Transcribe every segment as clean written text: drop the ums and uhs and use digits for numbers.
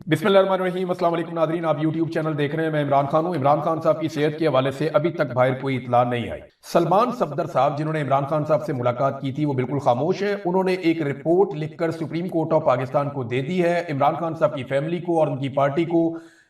बिस्मिल्लाहिर्रहमानिर्रहीम, अस्सलाम वालेकुम नादरीन। आप यूट्यूब चैनल देख रहे हैं। मैं इमरान खान हूं। इमरान खान साहब की सेहत के हवाले से अभी तक बाहर कोई इतला नहीं आई। सलमान सफदर साहब जिन्होंने इमरान खान साहब से मुलाकात की थी वो बिल्कुल खामोश है। उन्होंने एक रिपोर्ट लिखकर सुप्रीम कोर्ट ऑफ पाकिस्तान को दे दी है। इमरान खान साहब की फैमिली को और उनकी पार्टी को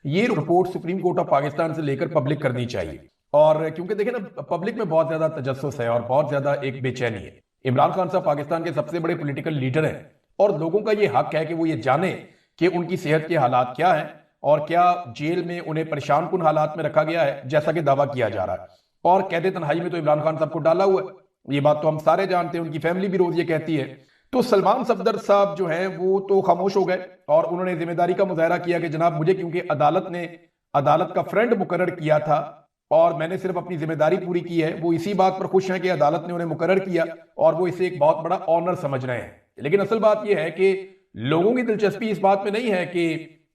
ये report supreme court of Pakistan से लेकर पब्लिक करनी चाहिए। और क्योंकि देखें ना, पब्लिक में बहुत ज्यादा तजस्सुस है और बहुत ज्यादा एक बेचैनी है। इमरान खान साहब पाकिस्तान के सबसे बड़े पॉलिटिकल लीडर हैं और लोगों का ये हक है कि वो ये जाने कि उनकी सेहत के हालात क्या हैं और क्या जेल में उन्हें परेशान कुन हालात में रखा गया है जैसा कि दावा किया जा रहा है। और कैद तन्हाई में तो इमरान खान साहब को डाला हुआ है, ये बात तो हम सारे जानते हैं। उनकी फैमिली भी रोज ये कहती है। तो सलमान सफदर साहब जो हैं वो तो खामोश हो गए और उन्होंने जिम्मेदारी का मुजाहरा किया कि जनाब मुझे क्योंकि अदालत का फ्रेंड मुकर्रर किया था और मैंने सिर्फ अपनी जिम्मेदारी पूरी की है। वो इसी बात पर खुश हैं कि अदालत ने उन्हें मुकर्रर किया और वो इसे एक बहुत बड़ा ऑनर समझ रहे हैं। लेकिन असल बात यह है कि लोगों की दिलचस्पी इस बात में नहीं है कि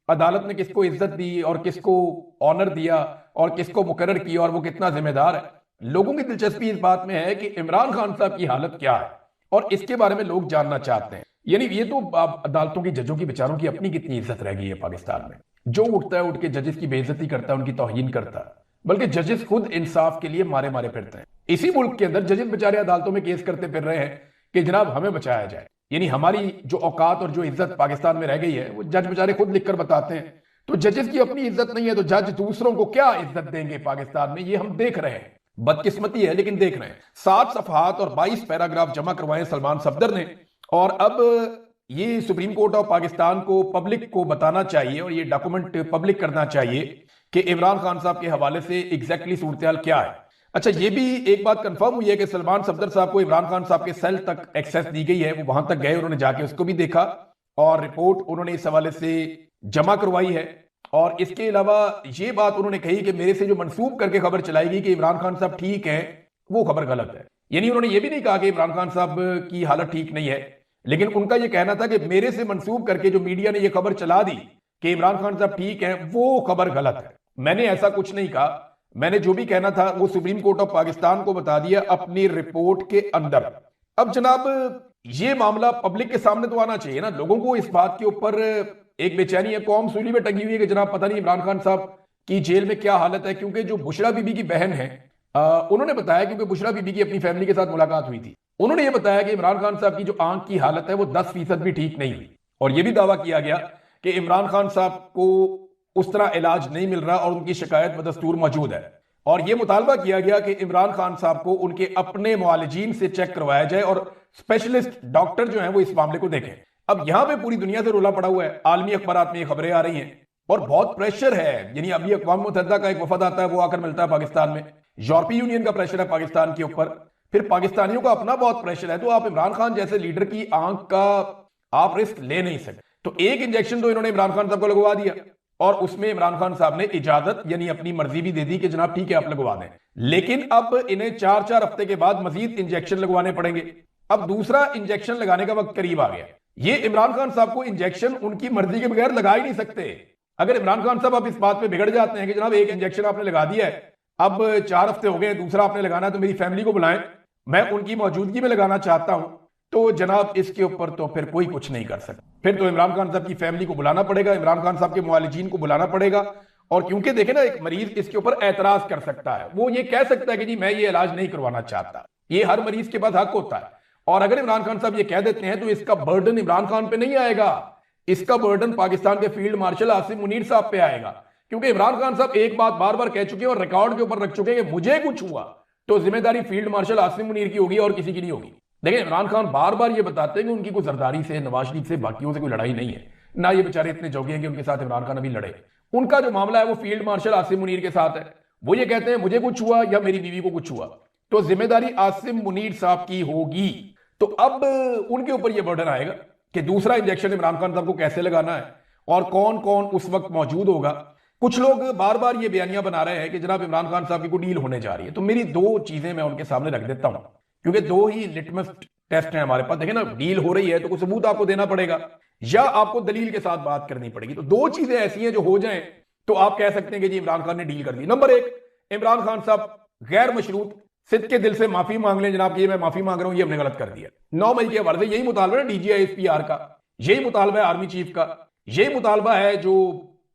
अदालत ने किसको इज्जत दी और किसको ऑनर दिया और किसको मुकर्रर किया और वो कितना जिम्मेदार है। लोगों की दिलचस्पी इस बात में है कि इमरान खान साहब की हालत क्या है और इसके बारे में लोग जानना चाहते हैं। यानी ये तो अदालतों की जजों की बेचारों की अपनी कितनी इज्जत रह गई है पाकिस्तान में। जो उठता है उठ के जजेस की बेइज्जती करता है, उनकी तौहीन करता है, बल्कि जजेस खुद इंसाफ के लिए मारे मारे फिरते हैं। इसी मुल्क के अंदर जजेस बेचारे अदालतों में केस करते फिर रहे हैं कि जनाब हमें बचाया जाए। यानी हमारी जो औकात और जो इज्जत पाकिस्तान में रह गई है वो जज बेचारे खुद लिखकर बताते हैं। तो जजेस की अपनी इज्जत नहीं है तो जज दूसरों को क्या इज्जत देंगे पाकिस्तान में, ये हम देख रहे हैं। बदकिस्मती है लेकिन देख रहे हैं। 7 सफहात और 22 पैराग्राफ जमा करवाए सलमान सफदर ने और अब ये सुप्रीम कोर्ट ऑफ पाकिस्तान को पब्लिक को बताना चाहिए और ये डॉक्यूमेंट पब्लिक करना चाहिए कि इमरान खान साहब के हवाले से एग्जैक्टली सूरत-ए-हाल क्या है। अच्छा, ये भी एक बात कंफर्म हुई है कि सलमान सफदर साहब को इमरान खान साहब के सेल तक एक्सेस दी गई है। वो वहां तक गए, उन्होंने जाके उसको भी देखा और रिपोर्ट उन्होंने इस हवाले से जमा करवाई है। और इसके अलावा ये बात उन्होंने कही कि मेरे से जो मंसूब करके खबर चलाई गई कि इमरान खान साहब ठीक है, वो खबर गलत है। यानी उन्होंने ये भी नहीं कहा कि इमरान खान साहब की हालत ठीक नहीं है, लेकिन उनका यह कहना था कि मेरे से मंसूब करके जो मीडिया ने यह खबर चला दी कि इमरान खान साहब ठीक है, वो खबर गलत है। मैंने ऐसा कुछ नहीं कहा। मैंने जो भी कहना था वो सुप्रीम कोर्ट ऑफ पाकिस्तान को बता दिया अपनी रिपोर्ट के अंदर। अब जनाब ये मामला पब्लिक के सामने तो आना चाहिए ना। लोगों को इस बात के ऊपर एक बेचैनी है, कौम सूली में टंगी हुई है कि जनाब पता नहीं इमरान खान साहब की जेल में क्या हालत है। क्योंकि जो बुशरा बीबी की बहन है, उन्होंने बताया, क्योंकि बुशरा बीबी की अपनी फैमिली के साथ मुलाकात हुई थी, उन्होंने ये बताया कि इमरान खान साहब की जो आंख की हालत है वो 10% भी ठीक नहीं हुई। और यह भी दावा किया गया कि इमरान खान साहब को उस तरह इलाज नहीं मिल रहा और उनकी शिकायत बदस्तूर मौजूद है। और यह मुतालबा किया गया कि इमरान खान साहब को उनके अपने मुआलिजीन से चेक करवाया जाए और स्पेशलिस्ट डॉक्टर जो हैं वो इस मामले को देखें। अब यहां पे पूरी दुनिया से रोला पड़ा हुआ है, आलमी अखबारात में ये खबरें आ रही हैं और बहुत प्रेशर है। यानी अभी अक़वाम मुत्तहिदा का एक वफद आता है, वो आकर मिलता है पाकिस्तान में। यूरोपीय यूनियन का प्रेशर है पाकिस्तान के ऊपर, फिर पाकिस्तानियों का अपना बहुत प्रेशर है। तो आप इमरान खान जैसे लीडर की आंख का आप रिस्क ले नहीं सकते। तो एक इंजेक्शन तो इन्होंने इमरान खान साहब को लगवा दिया और उसमें इमरान खान साहब ने इजाजत यानी अपनी मर्जी भी दे दी कि जनाब ठीक है आप लगवा दें। लेकिन अब इन्हें 4-4 हफ्ते के बाद मजीद इंजेक्शन लगवाने पड़ेंगे। अब दूसरा इंजेक्शन लगाने का वक्त करीब आ गया। ये इमरान खान साहब को इंजेक्शन उनकी मर्जी के बगैर लगा ही नहीं सकते। अगर इमरान खान साहब अब इस बात पे बिगड़ जाते हैं कि जनाब एक इंजेक्शन आपने लगा दिया है, अब 4 हफ्ते हो गए, दूसरा आपने लगाना है तो मेरी फैमिली को बुलाएं, मैं उनकी मौजूदगी में लगाना चाहता हूं, तो जनाब इसके ऊपर तो फिर कोई कुछ नहीं कर सकता। फिर तो इमरान खान साहब की फैमिली को बुलाना पड़ेगा, इमरान खान साहब के मुआलिजीन को बुलाना पड़ेगा। और क्योंकि देखे ना, एक मरीज इसके ऊपर एतराज कर सकता है, वो ये कह सकता है कि जी मैं ये इलाज नहीं करवाना चाहता। ये हर मरीज के पास हक होता है। और अगर इमरान खान साहब ये कह देते हैं तो इसका बर्डन इमरान खान पे नहीं आएगा, इसका बर्डन पाकिस्तान के फील्ड मार्शल आसिम मुनीर साहब पे आएगा। क्योंकि इमरान खान साहब एक बात बार बार कह चुके हैं और रिकॉर्ड के ऊपर रख चुके हैं कि मुझे कुछ हुआ तो जिम्मेदारी फील्ड मार्शल आसिम मुनीर की होगी और किसी की नहीं होगी। देखिए, इमरान खान बार बार ये बताते हैं कि उनकी कोई जरदारी से, नवाज शरीफ से, बाकियों से कोई लड़ाई नहीं है। ना ये बेचारे इतने जोगे हैं कि उनके साथ इमरान खान अभी लड़े। उनका जो मामला है वो फील्ड मार्शल आसिम मुनीर के साथ है। वो ये कहते हैं मुझे कुछ हुआ या मेरी बीवी को कुछ हुआ तो जिम्मेदारी आसिम मुनीर साहब की होगी। तो अब उनके ऊपर यह बर्डन आएगा कि दूसरा इंजेक्शन इमरान खान साहब को कैसे लगाना है और कौन कौन उस वक्त मौजूद होगा। कुछ लोग बार बार ये बयानियां बना रहे हैं कि जनाब इमरान खान साहब की कोई डील होने जा रही है। तो मेरी 2 चीजें मैं उनके सामने रख देता हूं, क्योंकि 2 ही लिटमस टेस्ट हैं हमारे पास। देखें ना, डील हो रही है तो कुछ सबूत आपको देना पड़ेगा या आपको दलील के साथ बात करनी पड़ेगी। तो 2 चीजें ऐसी हैं जो हो जाएं तो आप कह सकते हैं कि जी इमरान खान ने डील कर दी। नंबर 1, इमरान खान साहब गैर मशरूत सिद्ध के दिल से माफी मांग लें, जनाब ये मैं माफी मांग रहा हूं, ये हमने गलत कर दिया। 9 मई के हवाले से यही मुतालबा है डीजीआई एसपीआर का, यही मुतालबा है आर्मी चीफ का, यही मुतालबा है जो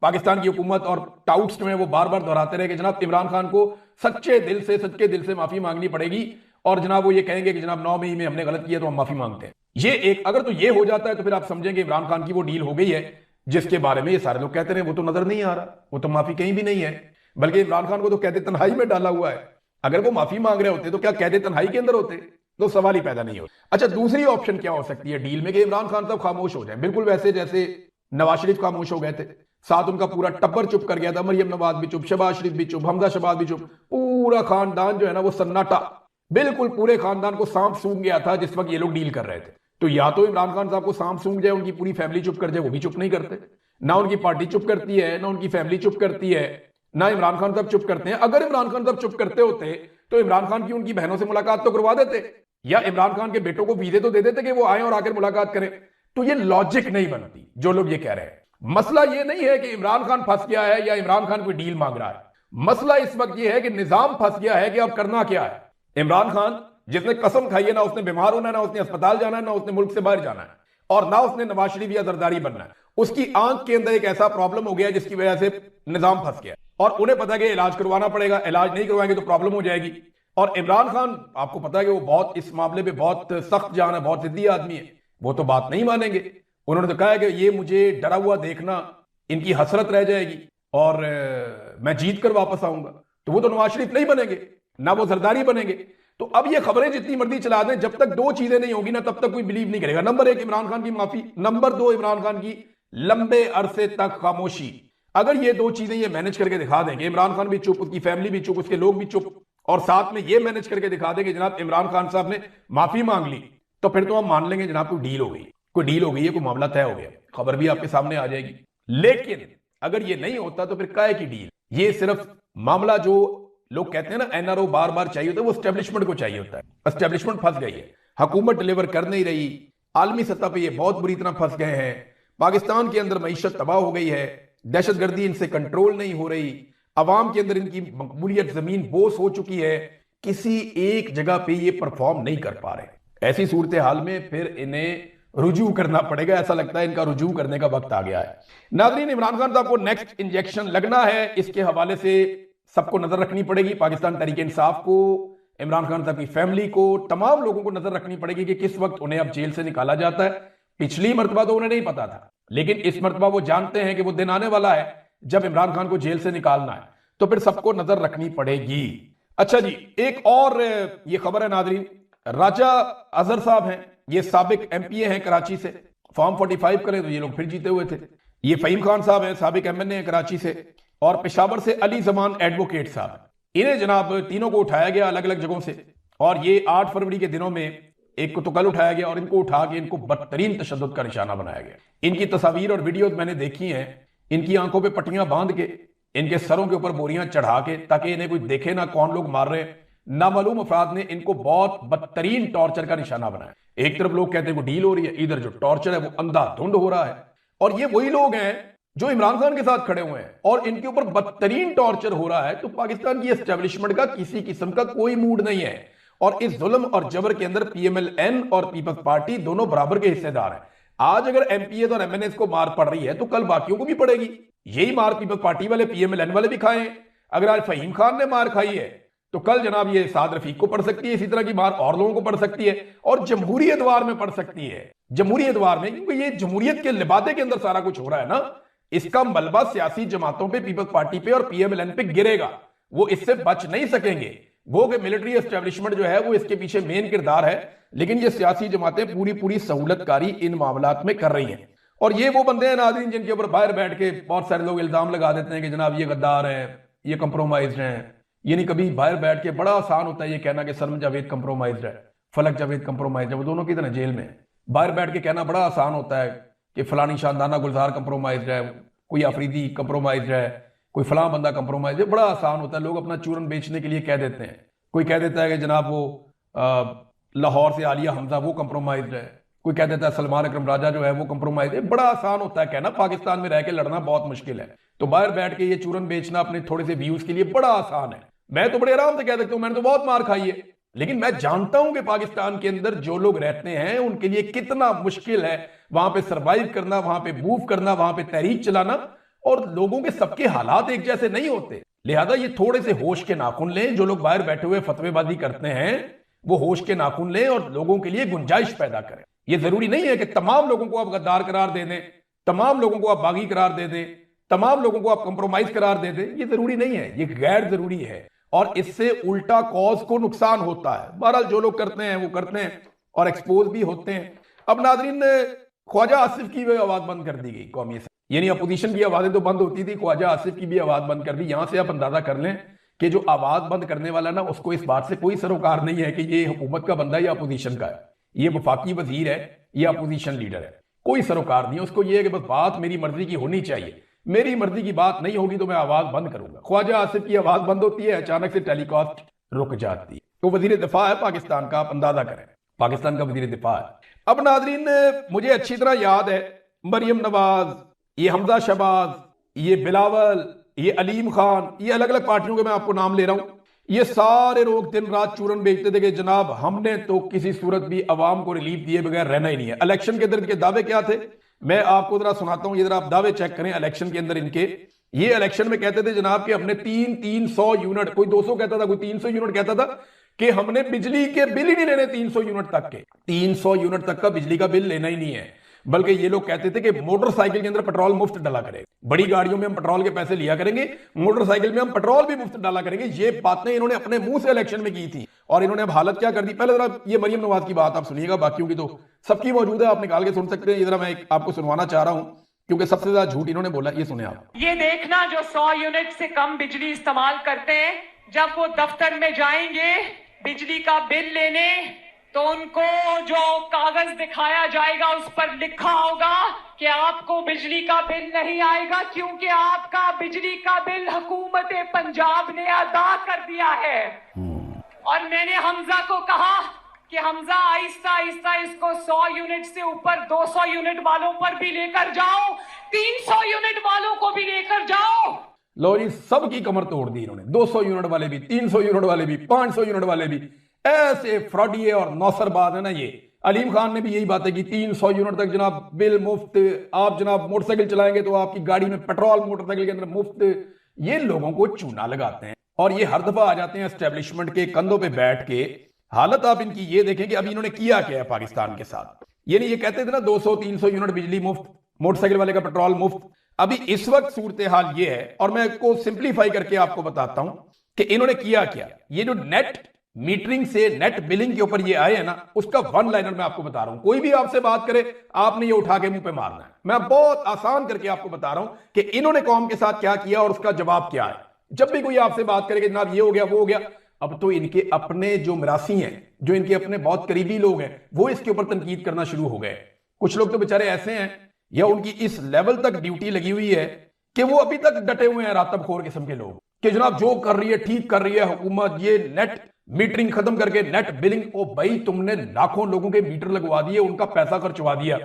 पाकिस्तान की हुकूमत और टाउट्स में वो बार बार दोहराते रहे कि जनाब इमरान खान को सच्चे दिल से माफी मांगनी पड़ेगी, और जनाब वो ये कहेंगे कि जनाब 9 मई में हमने गलत किया तो हम माफी मांगते हैं। ये एक अगर तो ये हो जाता है तो फिर आप समझेंगे इमरान खान की वो डील हो गई है जिसके बारे में ये सारे लोग कहते रहे। वो तो नजर नहीं आ रहा, वो तो माफी कहीं भी नहीं है, बल्कि इमरान खान को तो कैद तन्हाई में डाला हुआ है। अगर वो माफी मांग रहे होते तो क्या कैद तन्हाई के अंदर होते? तो सवाल ही पैदा नहीं होता। अच्छा, दूसरी ऑप्शन क्या हो सकती है डील में कि इमरान खान साहब खामोश हो जाए, बिल्कुल वैसे जैसे नवाज शरीफ खामोश हो गए थे, साथ उनका पूरा टब्बर चुप कर गया था, मरियम नवाज भी चुप, शहबाज शरीफ भी चुप, हमजा शहबाज भी चुप, पूरा खानदान जो है ना वो सन्नाटा, बिल्कुल पूरे खानदान को सांप सूंघ गया था जिस वक्त ये लोग डील कर रहे थे। तो या तो इमरान खान साहब को सांप सूंघ जाए, उनकी पूरी फैमिली चुप कर जाए, वो भी चुप नहीं करते, ना उनकी पार्टी चुप करती है, ना उनकी फैमिली चुप करती है, ना इमरान खान साहब चुप करते हैं। अगर इमरान खान साहब चुप करते होते तो इमरान खान की उनकी बहनों से मुलाकात तो करवा देते, या इमरान खान के बेटों को वीजे तो दे देते कि वो आए और आकर मुलाकात करें। तो ये लॉजिक नहीं बनती जो लोग ये कह रहे हैं। मसला ये नहीं है कि इमरान खान फंस गया है या इमरान खान कोई डील मांग रहा है, मसला इस वक्त ये है कि निजाम फंस गया है कि अब करना क्या है। इमरान खान जिसने कसम खाई है ना उसने बीमार होना है, ना उसने अस्पताल जाना है, ना उसने मुल्क से बाहर जाना है, और ना उसने नवाज शरीफ या जरदारी बनना है। उसकी आंख के अंदर एक ऐसा प्रॉब्लम हो गया जिसकी वजह से निजाम फंस गया, और उन्हें पता है कि इलाज करवाना पड़ेगा, इलाज नहीं करवाएंगे तो प्रॉब्लम हो जाएगी। और इमरान खान आपको पता है कि वो बहुत इस मामले में बहुत सख्त जान है, बहुत जिद्दी आदमी है, वो तो बात नहीं मानेंगे। उन्होंने तो कहा है कि ये मुझे डरा हुआ देखना इनकी हसरत रह जाएगी और मैं जीत कर वापस आऊंगा। तो वो तो नवाज शरीफ नहीं बनेंगे, ना वो जरदारी बनेंगे। तो अब ये खबरें जितनी मर्जी चला दें, जब तक दो चीजें नहीं होगी ना तब तक कोई बिलीव नहीं करेगा। नंबर 1 इमरान खान की माफी, नंबर 2 इमरान खान की लंबे अरसे तक खामोशी। अगर ये दो चीजें ये मैनेज करके दिखा दें कि इमरान खान भी चुप, उसकी फैमिली भी चुप, उसके लोग भी चुप, और साथ में ये मैनेज करके दिखा दें कि जनाब इमरान खान साहब ने माफी मांग ली, तो फिर तो हम मान लेंगे जनाब कोई डील हो गई, कोई डील हो गई है, कोई मामला तय हो गया, खबर भी आपके सामने आ जाएगी। लेकिन अगर ये नहीं होता तो फिर काहे की डील? ये सिर्फ मामला जो लोग कहते हैं ना एनआरओ बार बार चाहिए होता है, वो एस्टेब्लिशमेंट को चाहिए होता है। एस्टेब्लिशमेंट फंस गई है, हुकूमत डिलीवर कर नहीं रही, आलमी सतह पे ये बहुत बुरी तरह फंस गए हैं, पाकिस्तान के अंदर मईशत तबाह हो गई है, दहशतगर्दी इनसे कंट्रोल नहीं हो रही, अवाम के अंदर इनकी मकबूलियत जमीन बोस हो चुकी है, किसी एक जगह पे ये परफॉर्म नहीं कर पा रहे। ऐसी सूरत हाल में फिर इन्हें रुजू करना पड़ेगा, ऐसा लगता है इनका रुजू करने का वक्त आ गया है। नाज़रीन, इमरान खान साहब को नेक्स्ट इंजेक्शन लगना है, इसके हवाले से सबको नजर रखनी पड़ेगी, पाकिस्तान तहरीक इंसाफ को, इमरान खान साहब की फैमिली को, तमाम लोगों को नजर रखनी पड़ेगी कि किस वक्त उन्हें अब जेल से निकाला जाता है। पिछली मरतबा तो उन्हें नहीं पता था, लेकिन इस मरतबा वो जानते हैं कि वो दिन आने वाला है जब इमरान खान को जेल से निकालना है, तो फिर सबको नजर रखनी पड़ेगी। अच्छा जी, एक और ये खबर है नाज़रीन, राजा अजहर साहब हैं, ये साबिक एमपीए हैं कराची से, फॉर्म 45 करें तो ये लोग फिर जीते हुए थे। ये फहीम खान साहब हैं, साबिक एमएनए हैं कराची से, और पेशावर से अली जमान एडवोकेट साहब। इन्हें जनाब तीनों को उठाया गया अलग अलग जगहों से, और ये 8 फरवरी के दिनों में एक को तो कल उठाया गया, और इनको उठा के इनको बदतरीन तशद्दुद का निशाना बनाया गया। इनकी तस्वीर और वीडियोज मैंने देखी हैं, इनकी आंखों पे पट्टियां बांध के, इनके सरों के ऊपर बोरियां चढ़ा के, ताकि इन्हें कोई देखे ना कौन लोग मार रहे हैं। नामालूम अफराद ने इनको बहुत बदतरीन टॉर्चर का निशाना बनाया। एक तरफ लोग कहते हैं वो डील हो रही है, इधर जो टॉर्चर है वो अंधाधुंध हो रहा है। और ये वही लोग हैं जो इमरान खान के साथ खड़े हुए हैं, और इनके ऊपर बदतरीन टॉर्चर हो रहा है। तो पाकिस्तान की एस्टेब्लिशमेंट का किसी किस्म का कोई मूड नहीं है, और इस जुल्म और जबर के अंदर पीएमएलएन और पीपल्स पार्टी दोनों बराबर के हिस्सेदार हैं। आज अगर एमपीए और एमएनए को मार पड़ रही है तो कल बाकियों को भी पड़ेगी। यही मार पीपल्स पार्टी वाले, पीएमएलएन वाले भी खाए। अगर आज फहीम खान ने मार खाई है तो कल जनाब ये साद रफीक को पड़ सकती है, इसी तरह की मार और लोगों को पड़ सकती है, और जमहूरियत वार में पड़ सकती है, जमहूरियत वार में, क्योंकि ये जमहूरियत के लिबादे के अंदर सारा कुछ हो रहा है ना। इसका मलबा सियासी जमातों पे, पीपल्स पार्टी पे और पीएमएलएन पे गिरेगा, वो इससे बच नहीं सकेंगे। वो कि मिलिट्री एस्टेब्लिशमेंट जो है वो इसके पीछे मेन किरदार है, लेकिन ये सियासी जमातें पूरी पूरी सहूलतकारी इन मामलात में कर रही हैं। और ये वो बंदे हैं नाज़रीन जिनके ऊपर बाहर बैठ के बहुत सारे लोग इल्जाम लगा देते हैं कि जनाब ये गद्दार हैं, ये कंप्रोमाइज्ड हैं। यानी कभी बाहर बैठ के बड़ा आसान होता है ये कहना कि सलम जावेद कंप्रोमाइज्ड है, फलक जावेद कंप्रोमाइज्ड है, वो दोनों की तरह जेल में है। बाहर बैठ के कहना बड़ा आसान होता है कि फलानी शानदाना गुलजार कंप्रोमाइज्ड है, कोई अफरीदी कंप्रोमाइज्ड है, कोई फलां बंदा कंप्रोमाइज है, बड़ा आसान होता है। लोग अपना चूरन बेचने के लिए कह देते हैं। कोई कह देता है कि जनाब वो लाहौर से आलिया हमजा वो कंप्रोमाइज्ड है, कोई कह देता है सलमान अकरम राजा जो है वो कंप्रोमाइज है। बड़ा आसान होता है कहना, पाकिस्तान में रह के लड़ना बहुत मुश्किल है। तो बाहर बैठ के ये चूरन बेचना अपने थोड़े से व्यूज के लिए बड़ा आसान है। मैं तो बड़े आराम से कह सकता हूं मैंने तो बहुत मार खाई है, लेकिन मैं जानता हूं कि पाकिस्तान के अंदर जो लोग रहते हैं उनके लिए कितना मुश्किल है वहां पे सरवाइव करना, वहां पे मूव करना, वहां पे तहरीक चलाना। और लोगों के सबके हालात एक जैसे नहीं होते, लिहाजा ये थोड़े से होश के नाखून लें। जो लोग बाहर बैठे हुए फतवेबाजी करते हैं वो होश के नाखून लें और लोगों के लिए गुंजाइश पैदा करें। ये जरूरी नहीं है कि तमाम लोगों को आप गद्दार करार दे दें, तमाम लोगों को आप बागी करार दे दें, तमाम लोगों को आप कंप्रोमाइज करार दे दें। ये जरूरी नहीं है, ये गैर जरूरी है और इससे उल्टा कॉज को नुकसान होता है। बहरहाल जो लोग करते हैं वो करते हैं और एक्सपोज भी होते हैं। अब नाजरीन, ख्वाजा आसिफ की भी आवाज बंद कर दी गई कौमी से, यानी अपोजिशन की आवाजें तो बंद होती थी, ख्वाजा आसिफ की भी आवाज बंद कर दी। यहां से आप अंदाजा कर लें कि जो आवाज बंद करने वाला ना, उसको इस बात से कोई सरोकार नहीं है कि ये हुकूमत का बंदा या अपोजिशन का है, ये वफाकी वजीर है या अपोजिशन लीडर है, कोई सरोकार नहीं है उसको। ये है कि बस बात मेरी मर्जी की होनी चाहिए, मेरी मर्जी की बात नहीं होगी तो मैं आवाज बंद करूंगा। ख्वाजा आसिफ की आवाज बंद होती है, अचानक से टेलीकास्ट रुक जाती है। तो वजीर दिफा है पाकिस्तान का, आप अंदाजा करें, पाकिस्तान का वजीर दिफा है। अब नाजरीन, मुझे अच्छी तरह याद है मरियम नवाज, ये हमजा शहबाज, ये बिलावल, ये अलीम खान, ये अलग अलग पार्टियों के मैं आपको नाम ले रहा हूं, ये सारे लोग दिन रात चूरन बेचते थे कि जनाब हमने तो किसी सूरत भी अवाम को रिलीफ दिए बगैर रहना ही नहीं है। इलेक्शन के अंदर के दावे क्या थे, मैं आपको जरा सुनाता हूं, ये जरा आप दावे चेक करें इलेक्शन के अंदर इनके। ये इलेक्शन में कहते थे जनाब कि हमने 300 यूनिट, कोई 200 कहता था, कोई 300 यूनिट कहता था कि हमने बिजली के बिल ही नहीं लेने 300 यूनिट तक के, 300 यूनिट तक का बिजली का बिल लेना ही नहीं है। बल्कि ये लोग कहते थे कि मोटरसाइकिल के अंदर पेट्रोल मुफ्त डाला करेंगे, बड़ी गाड़ियों में हम पेट्रोल के पैसे लिया करेंगे, मोटरसाइकिल में हम पेट्रोल भी मुफ्त डाला करेंगे। ये बातें इन्होंने अपने मुंह से इलेक्शन में की थी और इन्होंने अब हालत क्या कर दी। पहले जरा ये मरियम नवाज की बात आप सुनिएगा, बाकियों की तो सबकी मौजूद है, आप निकाल के सुन सकते हैं। ये जरा मैं आपको सुनवाना चाह रहा हूं क्योंकि सबसे ज्यादा झूठ इन्होंने बोला। ये सुने आप। ये देखना जो 100 यूनिट से कम बिजली इस्तेमाल करते हैं, जब वो दफ्तर में जाएंगे बिजली का बिल लेने, तो उनको जो कागज दिखाया जाएगा उस पर लिखा होगा कि आपको बिजली का बिल नहीं आएगा क्योंकि आपका बिजली का बिल हुकूमत पंजाब ने अदा कर दिया है। और मैंने हमजा को कहा कि हमजा आहिस्ता आहिस्ता इसको 100 यूनिट से ऊपर 200 यूनिट वालों पर भी लेकर जाओ, 300 यूनिट वालों को भी लेकर जाओ। लो जी, सबकी कमर तोड़ दी इन्होंने, 200 यूनिट वाले भी, 300 यूनिट वाले भी, 500 यूनिट वाले भी। ऐसे फ्रॉडिये और नौसरबाज है ना ये। अलीम खान ने भी यही बातें की, 300 यूनिट तक जनाब बिल मुफ्त, आप जनाब मोटरसाइकिल चलाएंगे तो आपकी गाड़ी में पेट्रोल मोटरसाइकिल के अंदर मुफ्त। ये लोगों को चूना लगाते हैं और ये हर दफा आ जाते हैं एस्टेब्लिशमेंट के कंधों पे बैठ के। हालत आप इनकी ये देखें कि अभी इन्होंने किया क्या है पाकिस्तान के साथ। यानी ये कहते थे ना 200-300 यूनिट बिजली मुफ्त, मोटरसाइकिल वाले का पेट्रोल मुफ्त। अभी इस वक्त सूरत हाल ये है और मैं इसको सिंप्लीफाई करके आपको बताता हूं कि इन्होंने किया क्या। ये जो नेट मीटरिंग से नेट बिलिंग के ऊपर ये आए हैं ना, उसका वन लाइनर मैं आपको बता रहा हूं। कोई भी आपसे बात करे आपने ये उठा के मुंह पे मारना है। मैं बहुत आसान करके आपको बता रहा हूं कि इन्होंने कौम के साथ क्या किया और उसका जवाब क्या है। जब भी कोई आपसे बात करे कि जनाब ये हो गया वो हो गया, अब तो इनके अपने जो मरासी हैं, जो इनके अपने बहुत करीबी लोग हैं, वो इसके ऊपर तनकीद करना शुरू हो गए। कुछ लोग तो बेचारे ऐसे हैं या उनकी इस लेवल तक ड्यूटी लगी हुई है कि वो अभी तक डटे हुए हैं रातबखोर किस्म के लोग कि जनाब जो कर रही है ठीक कर रही है हुकूमत, ये नेट मीटरिंग खत्म करके नेट बिलिंग। ओ भाई, तुमने लाखों लोगों के मीटर लगवा दिए, उनका पैसा खर्चवा दिया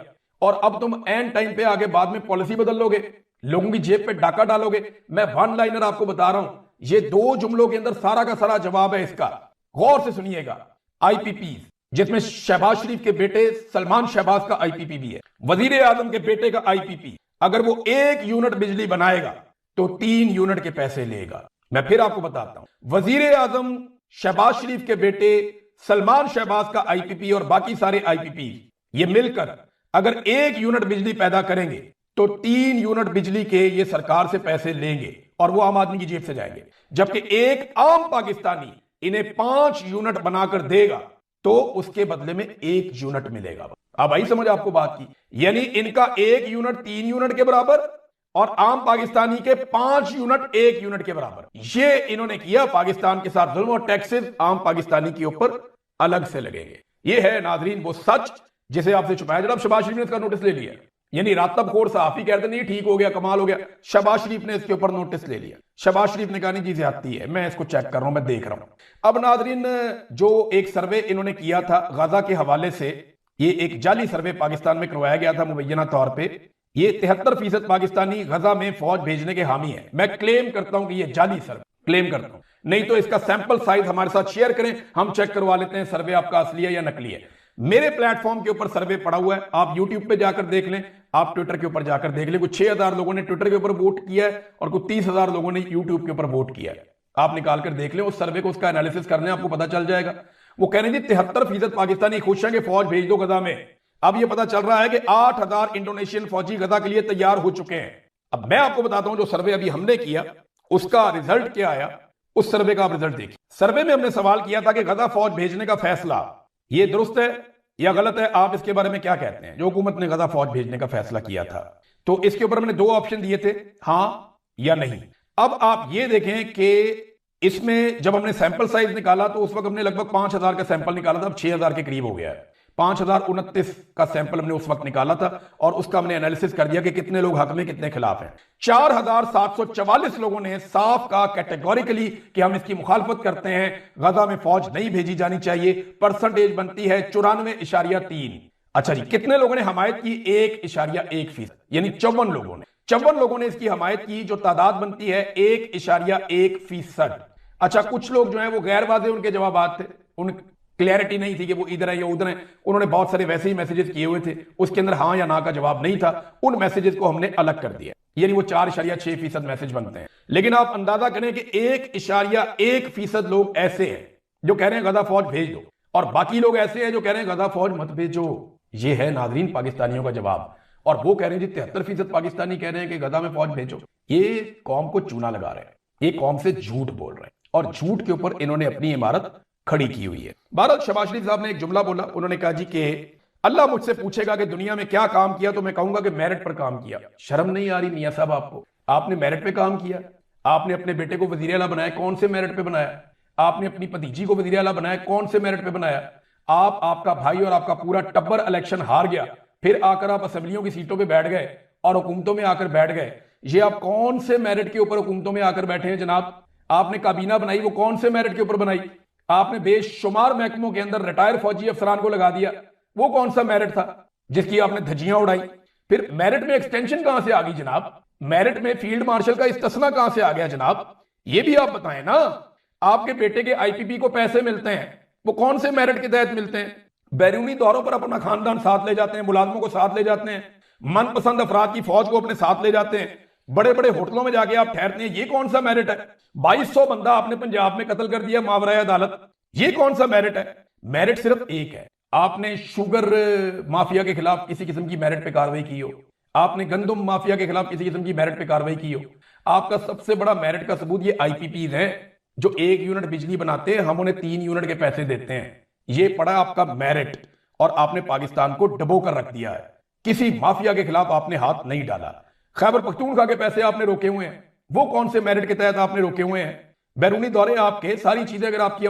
और अब तुम एंड टाइम पे आगे बाद में पॉलिसी बदल लोगे, लोगों की जेब पे डाका डालोगे। मैं वन लाइनर आपको बता रहा हूं, ये 2 जुमलों के अंदर सारा का सारा जवाब है इसका। गौर से सुनिएगा। आईपीपी, जिसमें शहबाज शरीफ के बेटे सलमान शहबाज का आईपीपी भी है, वजीर आजम के बेटे का आईपीपी। अगर वो 1 यूनिट बिजली बनाएगा तो 3 यूनिट के पैसे लेगा। मैं फिर आपको बताता हूं, वजीर आजम शहबाज शरीफ के बेटे सलमान शहबाज का आईपीपी और बाकी सारे आईपीपी ये मिलकर अगर 1 यूनिट बिजली पैदा करेंगे तो 3 यूनिट बिजली के ये सरकार से पैसे लेंगे और वो आम आदमी की जेब से जाएंगे। जबकि एक आम पाकिस्तानी इन्हें 5 यूनिट बनाकर देगा तो उसके बदले में 1 यूनिट मिलेगा। अब आई समझ आपको बात की। यानी इनका 1 यूनिट 3 यूनिट के बराबर और आम पाकिस्तानी के 5 यूनिट 1 यूनिट के बराबर। ये इन्होंने किया पाकिस्तान के साथ जुल्म और टैक्सेस आम पाकिस्तानी के ऊपर अलग से लगेंगे। ये है नाजरीन वो सच जिसे आपसे छुपाया। जनाब शहबाज शरीफ ने इसका नोटिस ले लिया, यानी रातबखोर सहाफी कहते नहीं ठीक हो गया कमाल हो गया, शहबाज शरीफ ने इसके ऊपर नोटिस ले लिया। शहबाज शरीफ ने कहा नहीं जी ज्यादती है, मैं इसको चेक कर रहा हूं, मैं देख रहा हूं। अब नाजरीन, जो एक सर्वे इन्होंने किया था गाजा के हवाले से, ये एक जाली सर्वे पाकिस्तान में करवाया गया था मुबैना तौर पर। ये 73% पाकिस्तानी गजा में फौज भेजने के हामी है। मैं क्लेम करता हूं कि ये जाली सर्वे, क्लेम करता हूं। नहीं तो इसका सैंपल साइज हमारे साथ शेयर करें, हम चेक करवा लेते हैं सर्वे आपका असली है या नकली है। मेरे प्लेटफॉर्म के ऊपर सर्वे पड़ा हुआ है, आप यूट्यूब पे जाकर देख लें, आप ट्विटर के ऊपर जाकर देख लें। कुछ 6000 लोगों ने ट्विटर के ऊपर वोट किया है और कुछ 30,000 लोगों ने यूट्यूब के ऊपर वोट किया है। आप निकाल कर देख लें उस सर्वे को, उसका एनालिसिस कर लें, आपको पता चल जाएगा। वो कह रहे हैं 73% पाकिस्तानी खुश हैं कि फौज भेज दो गजा में। अब ये पता चल रहा है कि 8000 इंडोनेशियन फौजी गजा के लिए तैयार हो चुके हैं। अब मैं आपको बताता हूं जो सर्वे अभी हमने किया उसका रिजल्ट क्या आया, उस सर्वे का आप रिजल्ट देखिए। सर्वे में हमने सवाल किया था कि गजा फौज भेजने का फैसला ये दुरुस्त है या गलत है, आप इसके बारे में क्या कहते हैं, जो हुकूमत ने गजा फौज भेजने का फैसला किया था। तो इसके ऊपर मैंने 2 ऑप्शन दिए थे, हां या नहीं। अब आप ये देखें कि इसमें जब हमने सैंपल साइज निकाला तो उस वक्त हमने लगभग 5000 का सैंपल निकाला था, अब 6000 के करीब हो गया है। 5029 का सैंपल हमने उस वक्त निकाला था और उसका हमने एनालिसिस कर दिया कि कितने लोग हक में कितने खिलाफ हैं। 4744 लोगों ने साफ कहा कैटेगोरिकली कि हम इसकी मुखालफत करते हैं, गजा में फौज नहीं भेजी जानी चाहिए। परसेंटेज बनती है 94.3। अच्छा जी, कितने लोगों ने हमायत की? 1.1%, यानी 54 लोगों ने। 54 लोगों ने इसकी हमायत की, जो तादाद बनती है 1.1%। अच्छा, कुछ लोग जो है वो गैर वाज़ेह उनके जवाब थे, उन क्लैरिटी नहीं थी कि वो इधर है या उधर है। उन्होंने बहुत सारे वैसे ही मैसेजेस किए हुए थे, उसके अंदर हां या ना का जवाब नहीं था। उन मैसेजेस को हमने अलग कर दिया, यानी वो 4.6% मैसेज बनते हैं। लेकिन आप अंदाजा करें कि 1.1% लोग ऐसे हैं जो कह रहे हैं गजा फौज भेज दो, और बाकी लोग ऐसे हैं जो कह रहे हैं गजा फौज मत भेजो। ये है नाजरीन पाकिस्तानियों का जवाब। और वो कह रहे हैं जी 73% पाकिस्तानी कह रहे हैं कि गजा में फौज भेजो। ये कौम को चूना लगा रहे हैं, ये कौम से झूठ बोल रहे हैं और झूठ के ऊपर इन्होंने अपनी इमारत खड़ी की हुई है। बहरहाल शहबाज शरीफ साहब ने एक जुमला बोला, उन्होंने कहा जी कि अल्लाह मुझसे पूछेगा कि दुनिया में क्या काम किया तो मैं कहूंगा कि मेरिट पर काम किया। शर्म नहीं आ रही मियां साहब आपको? आपने मेरिट पे काम किया, आपने अपने बेटे को वजीर आला बनाया, कौन से मेरिट पे बनाया? आपने अपनी भतीजी को वजीर आला बनाया, कौन से मेरिट पे बनाया? आपका भाई और आपका पूरा टब्बर इलेक्शन हार गया, फिर आकर आप असेंबलियों की सीटों पर बैठ गए और हुकूमतों में आकर बैठ गए। ये आप कौन से मेरिट के ऊपर हुकूमतों में आकर बैठे हैं जनाब? आपने काबीना बनाई, वो कौन से मेरिट के ऊपर बनाई? आपने बेशुमार महकमों के अंदर रिटायर फौजी अफसरान को लगा दिया, वो कौन सा मेरिट था जिसकी आपने धज्जियां उड़ाई? फिर मेरिट में एक्सटेंशन कहां से आ गई जनाब? मेरिट में फील्ड मार्शल का इस्तिस्ना कहां से आ गया जनाब? ये भी आप बताएं ना। आपके बेटे के आईपीपी को पैसे मिलते हैं, वो कौन से मेरिट के तहत मिलते हैं? बैरूनी दौरों पर अपना खानदान साथ ले जाते हैं, मुलाजमों को साथ ले जाते हैं, मनपसंद अफराद की फौज को अपने साथ ले जाते हैं, बड़े बड़े होटलों में जाके आप ठहरते हैं, ये कौन सा मेरिट है? 2200 बंदा आपने पंजाब में कत्ल कर दिया मावराए अदालत, ये कौन सा मेरिट है? मेरिट सिर्फ एक है, आपने शुगर माफिया के खिलाफ किसी किस्म की मेरिट पे कार्रवाई की हो, आपने गंदम माफिया के खिलाफ किसी किस्म की मेरिट पे कार्रवाई की हो। आपका सबसे बड़ा मेरिट का सबूत ये आईपीपीज है जो 1 यूनिट बिजली बनाते हैं, हम उन्हें 3 यूनिट के पैसे देते हैं। ये पड़ा आपका मेरिट, और आपने पाकिस्तान को डबो कर रख दिया है। किसी माफिया के खिलाफ आपने हाथ नहीं डाला। खैबर पख्तूनख्वा के पैसे आपने रोके हुए हैं, वो कौन से मेरिट के तहत आपने रोके हुए हैं? बैरूनी दौरे आपके, सारी चीजें अगर आपकी